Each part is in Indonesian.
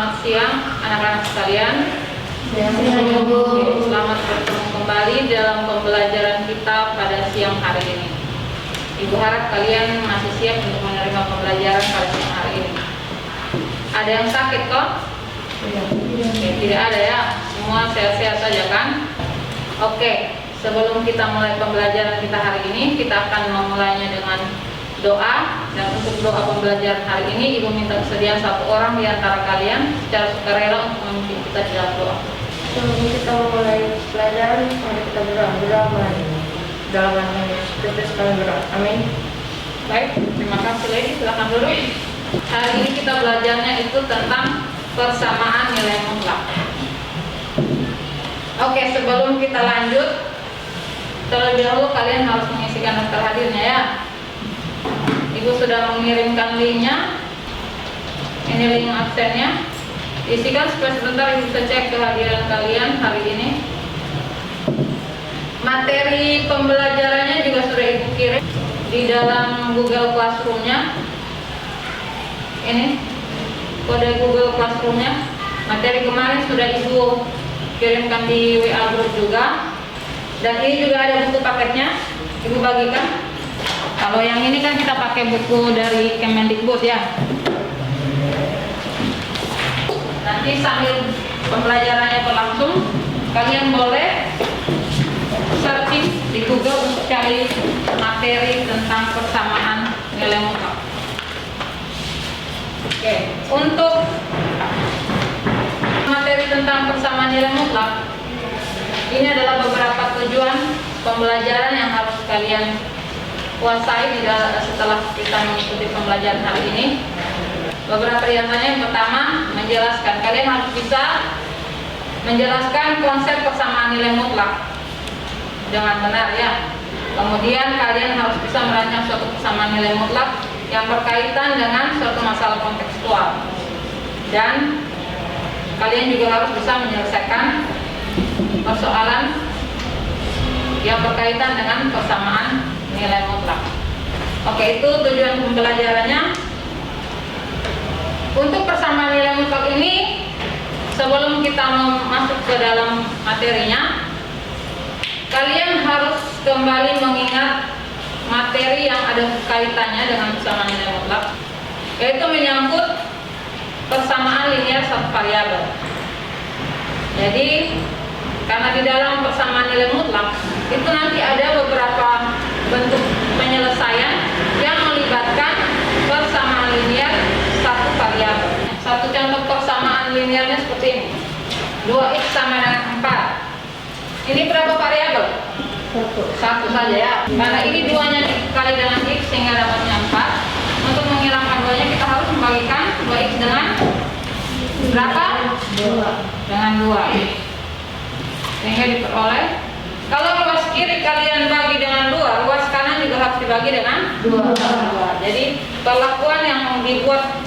Selamat siang anak-anak sekalian. Selamat bertemu kembali dalam pembelajaran kita pada siang hari ini. Ibu harap kalian masih siap untuk menerima pembelajaran pada siang hari ini. Ada yang sakit kok? Tidak ada ya, semua sehat-sehat saja kan? Oke, sebelum kita mulai pembelajaran kita hari ini, kita akan memulainya dengan doa. Dan untuk doa pembelajaran hari ini, Ibu minta kesediaan satu orang di antara kalian secara sukarela untuk memimpin kita di dalam doa. Sebelum kita memulai pelajaran, mari kita berdoa dalam nama Yesus Kristus kami berdoa. Amin. Baik, terima kasih lagi. Silakan dulu. Hari ini kita belajarnya itu tentang persamaan nilai mutlak. Oke, sebelum kita lanjut, terlebih dahulu kalian harus mengisikan daftar hadirnya ya. Ibu sudah mengirimkan linknya. Ini link absennya. Isikan supaya sebentar Ibu bisa cek kehadiran kalian hari ini. Materi pembelajarannya juga sudah Ibu kirim di dalam Google Classroom-nya. Ini kode Google Classroom-nya. Materi kemarin sudah Ibu kirimkan di WA group juga. Dan ini juga ada buku paketnya. Ibu bagikan. Kalau yang ini kan kita pakai buku dari Kemendikbud ya. Nanti sambil pembelajarannya berlangsung, kalian boleh searching di Google untuk cari materi tentang persamaan nilai mutlak. Oke, untuk materi tentang persamaan nilai mutlak, ini adalah beberapa tujuan pembelajaran yang harus kalian kuasai setelah kita mengikuti pembelajaran hari ini. Beberapa di antaranya, yang pertama, menjelaskan. Kalian harus bisa menjelaskan konsep persamaan nilai mutlak dengan benar ya. Kemudian kalian harus bisa merancang suatu persamaan nilai mutlak yang berkaitan dengan suatu masalah kontekstual. Dan kalian juga harus bisa menyelesaikan persoalan yang berkaitan dengan persamaan nilai mutlak. Oke, itu tujuan pembelajarannya. Untuk persamaan nilai mutlak ini, sebelum kita masuk ke dalam materinya, kalian harus kembali mengingat materi yang ada kaitannya dengan persamaan nilai mutlak, yaitu menyangkut persamaan linear satu variabel. Jadi, karena di dalam persamaan nilai mutlak itu nanti ada beberapa bentuk penyelesaian yang melibatkan persamaan linear satu variabel. Satu contoh persamaan linearnya seperti ini. 2x sama dengan 4. Ini berapa variabel? Satu saja ya. Karena ini duanya dikali dengan x sehingga dapatnya 4. Untuk menghilangkan duanya kita harus membagikan 2x dengan berapa? 2. Dengan 2. Sehingga diperoleh, kalau ruas kiri kalian bagi dengan 2, ruas kanan juga harus dibagi dengan 2. Jadi perlakuan yang dibuat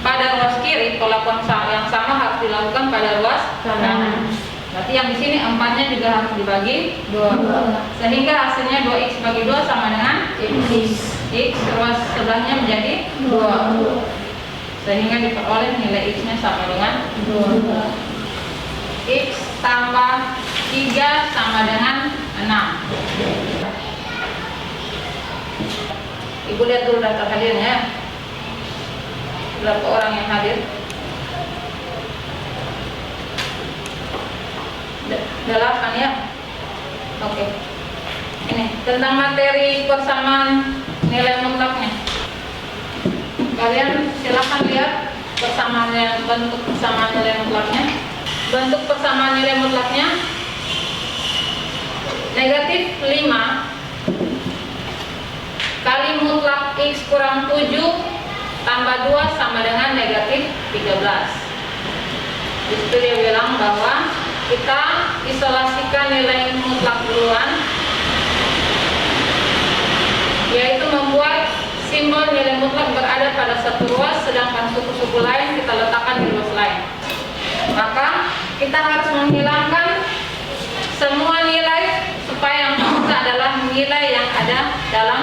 pada ruas kiri, perlakuan yang sama harus dilakukan pada ruas kanan. Berarti yang di sini 4-nya juga harus dibagi 2. Sehingga hasilnya 2x bagi 2 sama dengan x, ruas sebelahnya menjadi 2. Sehingga diperoleh nilai x-nya sama dengan 2. X tambah 3 sama dengan 6. Ibu lihat dulu daftar hadirnya ya. Berapa orang yang hadir? 8 ya. Oke. Ini tentang materi persamaan nilai mutlaknya. Kalian silakan lihat bentuk persamaan nilai mutlaknya. Bentuk persamaan nilai mutlaknya negatif 5 kali mutlak x kurang 7 tambah 2 sama dengan negatif 13. Disitu dia bilang bahwa kita isolasikan nilai mutlak duluan, yaitu membuat simbol nilai mutlak berada pada satu ruas, sedangkan suku-suku lain kita letakkan di ruas lain. Maka kita harus menghilangkan semua nilai supaya yang tersisa adalah nilai yang ada dalam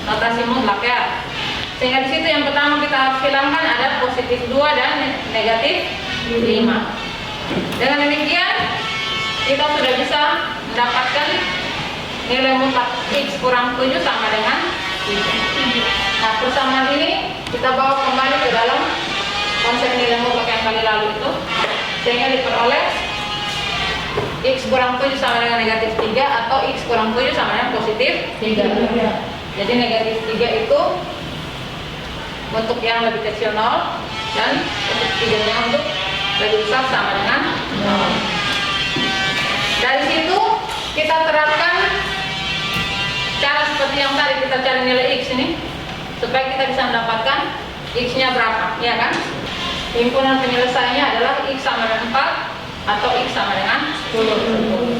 notasi mutlak ya. Sehingga di situ yang pertama kita harus hilangkan ada positif 2 dan negatif 5. Dengan demikian kita sudah bisa mendapatkan nilai mutlak X kurang 7 sama dengan 3. Nah, persamaan ini kita bawa kembali ke dalam konsep nilai mutlak yang kali lalu itu, sehingga diperoleh X kurang 7 sama dengan negatif 3 atau X kurang 7 sama dengan positif 3. Jadi negatif 3 itu untuk yang lebih kecil 0 dan untuk 3 nya untuk lebih besar sama dengan 0. Dari situ kita terapkan cara seperti yang tadi kita cari nilai X ini supaya kita bisa mendapatkan X nya berapa, ya kan? Himpunan penyelesaiannya adalah X sama dengan 4 atau X sama dengan 10.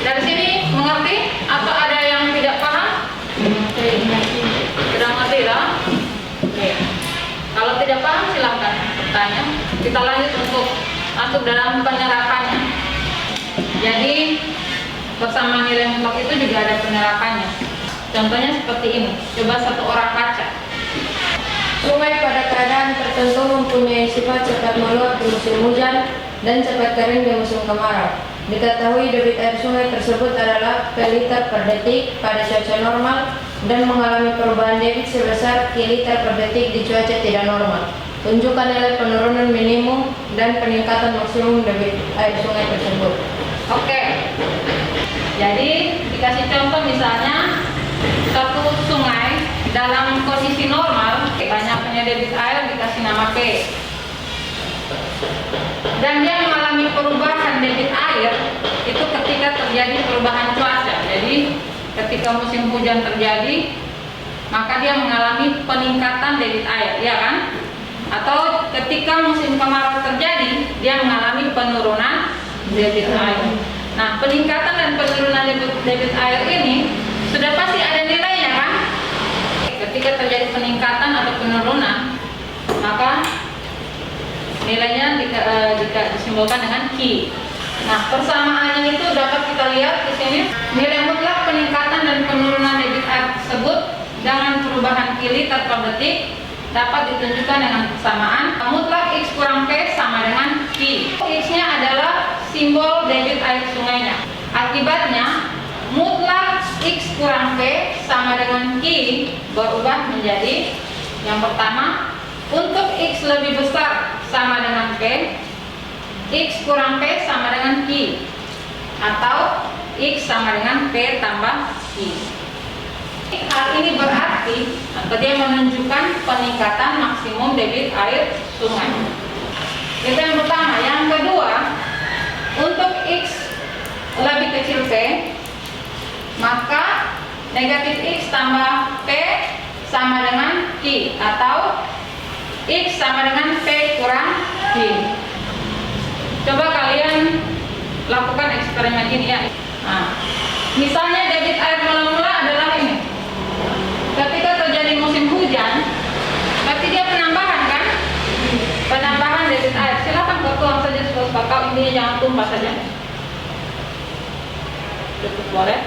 Dari sini mengerti atau ada yang tidak paham? Sudah ngerti lah? Oke. Kalau tidak paham silahkan bertanya. Kita lanjut untuk masuk dalam penerapannya. Jadi persamaan nilai mutlak itu juga ada penerapannya. Contohnya seperti ini. Coba satu orang baca. Sungai pada keadaan tertentu mempunyai sifat cepat meluap di musim hujan dan cepat kering di musim kemarau. Diketahui debit air sungai tersebut adalah kiliter per detik pada cuaca normal dan mengalami perubahan debit sebesar kiliter per detik di cuaca tidak normal. Tunjukkan nilai penurunan minimum dan peningkatan maksimum debit air sungai tersebut. Oke. Jadi dikasih contoh misalnya satu sungai dalam kondisi normal banyaknya debit air dikasih nama P. Dan dia mengalami perubahan debit air itu ketika terjadi perubahan cuaca. Jadi ketika musim hujan terjadi, maka dia mengalami peningkatan debit air, ya kan? Atau ketika musim kemarau terjadi, dia mengalami penurunan debit air. Nah, peningkatan dan penurunan debit air ini sudah pasti ada nilainya, kan? Ketika terjadi peningkatan atau penurunan, maka nilainya disimbolkan dengan Q. Nah, persamaannya itu dapat kita lihat di sini. Nilai mutlak peningkatan dan penurunan debit air tersebut dengan perubahan kiliter per detik dapat ditunjukkan dengan persamaan mutlak X kurang P sama dengan Q. X-nya adalah simbol debit air sungainya. Akibatnya mutlak X kurang P sama dengan Q berubah menjadi yang pertama, untuk X lebih besar sama dengan P, X kurang P sama dengan Q, atau X sama dengan P tambah Q. Hal ini berarti dia menunjukkan peningkatan maksimum debit air sungai. Itu yang pertama. Yang kedua, untuk X lebih kecil P, maka negatif X tambah P sama dengan Q, atau X sama dengan P kurang Q. Coba kalian lakukan eksperimen ini, ya. Nah, misalnya debit air mula-mula adalah ini. Ketika terjadi musim hujan, berarti dia penambahan, kan? Penambahan debit air. Silakan kau tuang saja sekali, intinya jangan tumpah saja. Cukup boleh.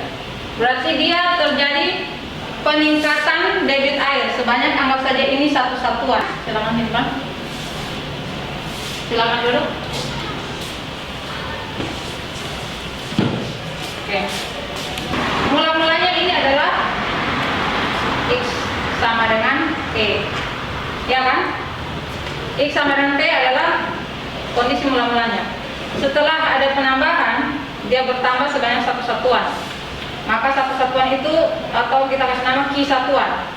Berarti dia terjadi peningkatan debit air sebanyak, anggap saja ini satu satuan. Silakan simpan. Silakan duduk. Oke. Mula-mulanya ini adalah X sama dengan P, ya kan? X sama dengan P adalah kondisi mula-mulanya. Setelah ada penambahan, dia bertambah sebanyak satu satuan. Maka satu satuan itu, atau kita kasih nama Q satuan.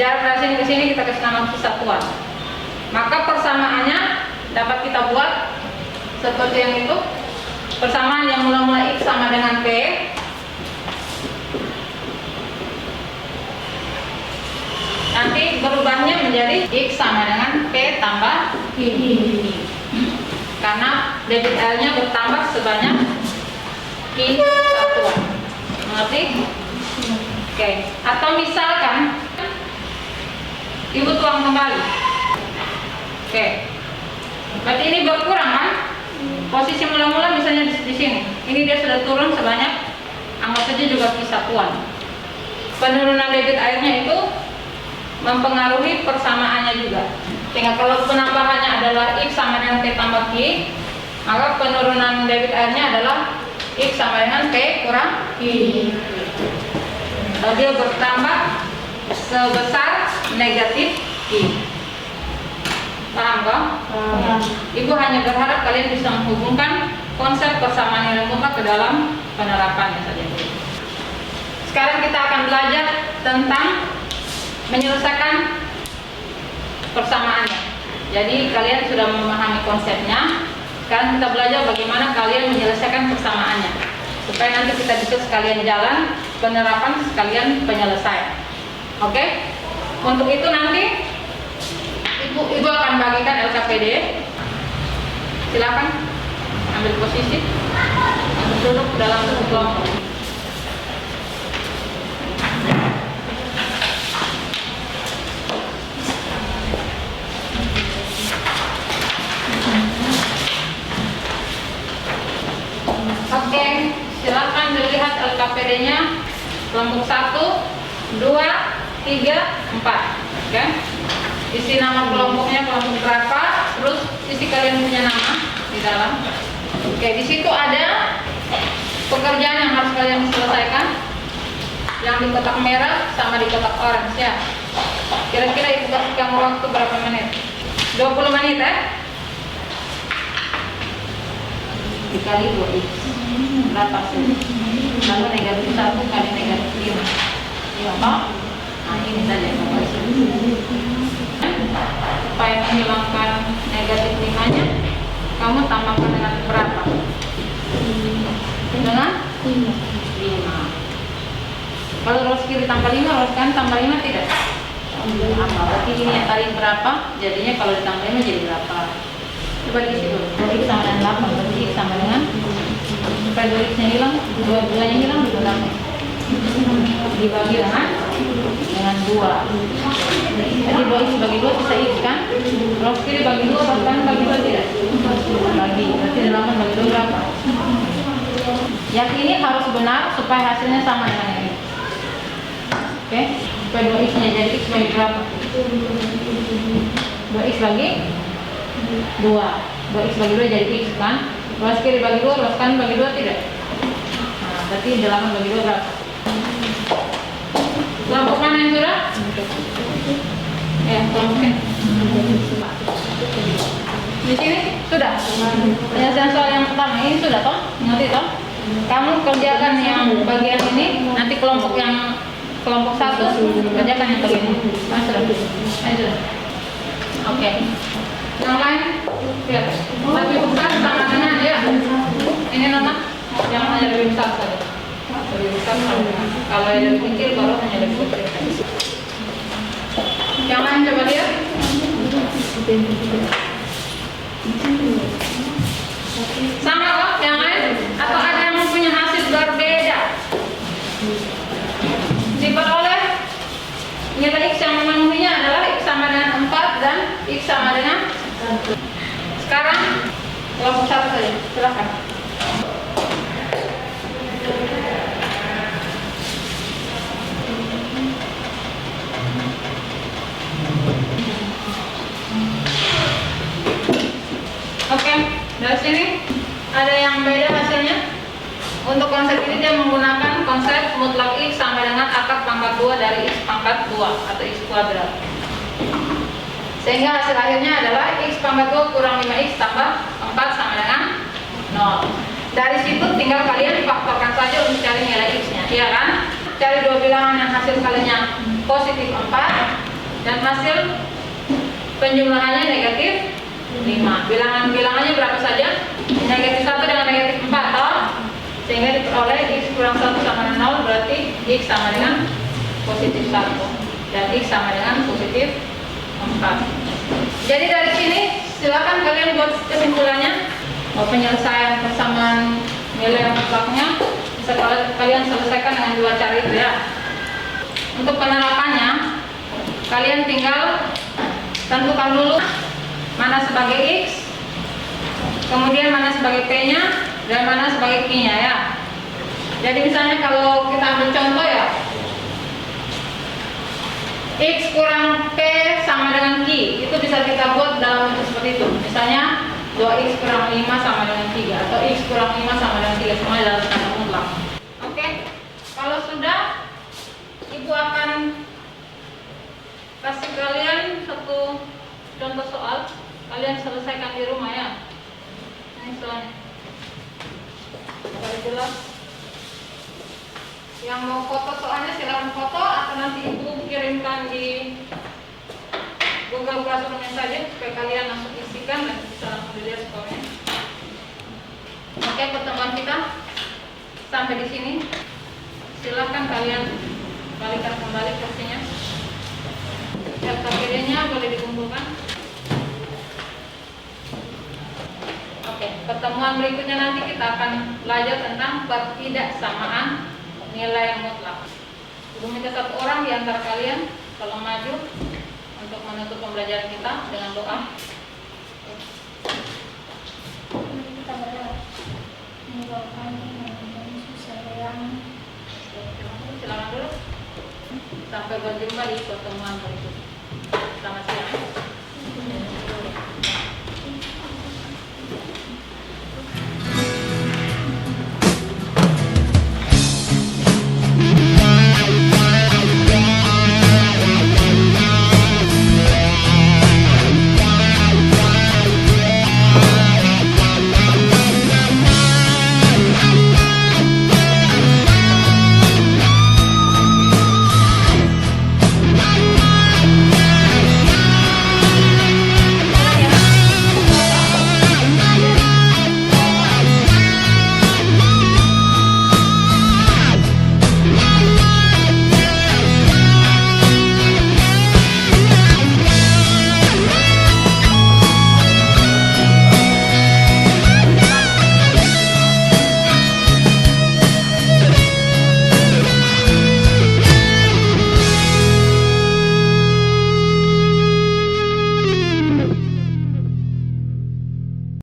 Jarak dari sini ke sini kita kasih nama Q satuan. Maka persamaannya dapat kita buat seperti yang itu. Persamaan yang mula-mula X sama dengan P, nanti berubahnya menjadi X sama dengan P tambah Q. Karena debit airnya bertambah sebanyak Q satuan. Mengerti? Oke. Atau misalkan Ibu tuang kembali. Oke. Berarti ini berkurang, kan? Posisi mula-mula misalnya di sini. Ini dia sudah turun sebanyak, anggap saja juga Q satuan. Penurunan debit airnya itu mempengaruhi persamaannya juga. Sehingga kalau penambahannya adalah X sama dengan T tambah Q, maka penurunan debit airnya adalah X sama dengan T kurang Q. Dia bertambah sebesar negatif Q. Paham kok? Ibu hanya berharap kalian bisa menghubungkan konsep persamaan nilai mutlak ke dalam penerapannya saja. Sekarang kita akan belajar tentang menyelesaikan persamaannya. Jadi kalian sudah memahami konsepnya. Sekarang kita belajar bagaimana kalian menyelesaikan persamaannya, supaya nanti kita bisa sekalian jalan penerapan sekalian penyelesaian. Oke? Untuk itu nanti Ibu akan bagikan LKPD. Silakan ambil posisi, duduk dalam satu kelompok. Oke, silakan dilihat LKPD-nya. Kelompok 1, 2, 3, 4. Oke. Isi nama kelompoknya kelompok berapa, terus isi kalian punya nama di dalam. Oke, di situ ada pekerjaan yang harus kalian selesaikan. Yang di kotak merah sama di kotak orange ya. Kira-kira Ibu kasih kamu waktu berapa menit? 20 menit ya? Dikali 2x berapa sih? Lalu negatif 1 kali negatif 5. Iya toh? Nah ini saja Bapak isi. Supaya menghilangkan negatif 5-nya, kamu tambahkan dengan berapa? Dengan 5. Kalau rows kiri tambah 5, rows kanan tambah 5 tidak? Apa? Berarti ini yang tadi berapa? Jadinya kalau ditambah 5 jadi berapa? Coba diisi dulu. 2x sama dengan 8, berarti x sama dengan, supaya 2x-nya hilang, 2-2-nya hilang dikurangi. Dibagi dengan 2. Jadi 2x bagi 2 bisa x kan? Rows kiri bagi 2, rows kanan bagi 2 tidak? Bagi, berarti 8 bagi 2 berapa? Yang ini harus benar supaya hasilnya sama dengan yang ini. Oke, supaya 2x-nya jadi x bagi berapa? 2x bagi 2. 2x bagi 2 jadi x kan? Rows kiri bagi 2, rows kanan bagi 2 tidak? Nah, berarti 8 bagi 2 berapa? Kelompok mana yang sudah? Ya, kelompoknya. Di sini sudah. Penyelesaian soal yang pertama ini sudah toh? Nanti toh? Kamu kerjakan yang bagian ini, nanti kelompok 1 kerjakan yang bagian ini. Sudah. Oke. Yang lain? Ya. Lebih besar sama dengan ya. Ini Nona, jangan hanya lebih besar saja. Lebih besar sama dengan. Kalau yang lebih kecil baru hanya lebih kecil. Yang lain coba lihat. Sama kok yang lain? Atau ada yang mempunyai hasil berbeda? Diperoleh nilai X yang memenuhinya adalah X sama dengan 4 dan X sama dengan 1. Sekarang kelompok 1 saja, silakan. Oke, dari sini ada yang beda hasilnya. Untuk konsep ini dia menggunakan konsep mutlak X sama dengan akar pangkat 2 dari X pangkat 2 atau X kuadrat. Sehingga hasil akhirnya adalah X pangkat 2 kurang 5X tambah 4 sama dengan 0. Dari situ tinggal kalian faktorkan saja untuk cari nilai X-nya, iya kan? Cari dua bilangan yang hasil kalinya positif 4 dan hasil penjumlahannya negatif 5. Bilangannya berapa saja? Negatif 1 dengan negatif 4 toh? Sehingga diperoleh X kurang 1 sama dengan 0, berarti X sama dengan positif 1 dan X sama dengan positif 4. Jadi dari sini silakan kalian buat kesimpulannya bahwa penyelesaian persamaan nilai mutlaknya bisa kalian selesaikan dengan dua cara itu ya. Untuk penerapannya kalian tinggal tentukan dulu mana sebagai X, kemudian mana sebagai P-nya, dan mana sebagai Q-nya ya. Jadi misalnya kalau kita ambil contoh ya, X kurang P sama dengan Q. Itu bisa kita buat dalam bentuk seperti itu. Misalnya 2X kurang 5 sama dengan 3, atau X kurang 5 sama dengan 3, semua dalam tanda mutlak. Oke, kalau sudah, Ibu akan kasih kalian satu contoh soal. Kalian selesaikan di rumah ya. Ini soalnya. Kalau jelas. Yang mau foto soalnya silakan foto, atau nanti Ibu kirimkan di Google Classroom-nya saja supaya kalian langsung isikan dan bisa langsung dilihat soalnya. Oke, pertemuan kita sampai di sini. Silakan kalian balikan kembali kursinya. LKPD-nya boleh dikumpulkan. Oke, pertemuan berikutnya nanti kita akan belajar tentang pertidaksamaan nilai mutlak. Ibu minta satu orang di antara kalian tolong maju untuk menutup pembelajaran kita dengan doa. Kita berdoa. Engkau kami yang sayang. Silakan dulu. Sampai berjumpa di pertemuan berikutnya.